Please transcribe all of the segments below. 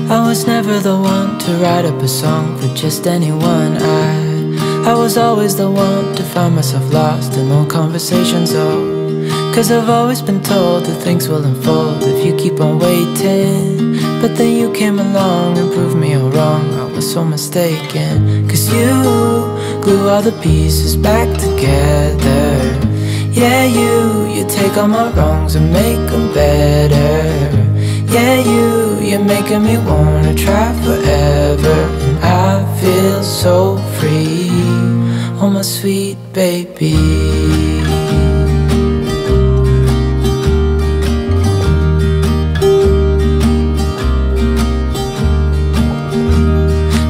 I was never the one to write up a song for just anyone. I was always the one to find myself lost in old conversations. Cause I've always been told that things will unfold if you keep on waiting. But then you came along and proved me all wrong. I was so mistaken. Cause you glue all the pieces back together. Yeah, you take all my wrongs and make them better. Yeah, you're making me wanna try forever. And I feel so free, oh my sweet baby.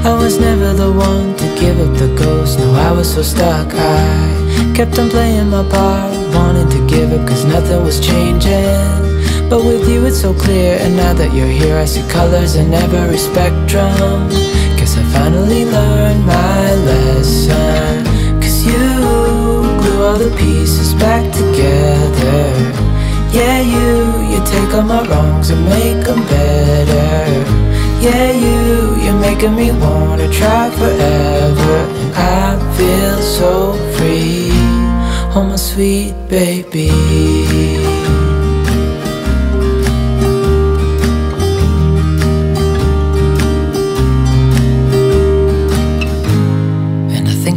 I was never the one to give up the ghost. No, I was so stuck. I kept on playing my part, wanting to give up cause nothing was changing. But with you it's so clear, and now that you're here I see colors in every spectrum. Guess I finally learned my lesson. Cause you glue all the pieces back together. Yeah, you take all my wrongs and make them better. Yeah, you're making me wanna try forever. And I feel so free, oh my sweet baby.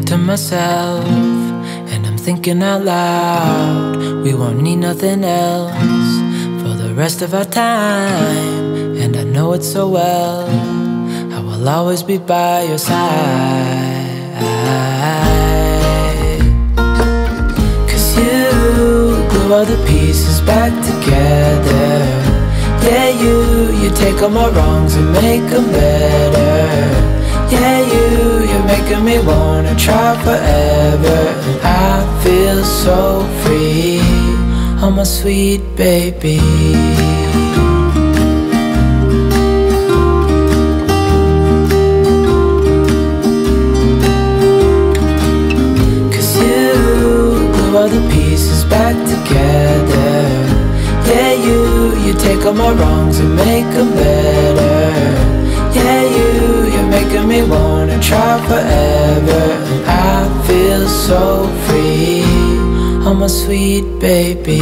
To myself, and I'm thinking out loud, we won't need nothing else for the rest of our time. And I know it so well, I will always be by your side. Cause you glue all the pieces back together. Yeah, you take all my wrongs and make them better. Yeah, you're making me wanna try forever. And I feel so free, oh my sweet baby. Cause you glue all the pieces back together. Yeah, you take all my wrongs and make them better. Yeah, you're making me wanna try forever. And I feel so free, oh my sweet baby.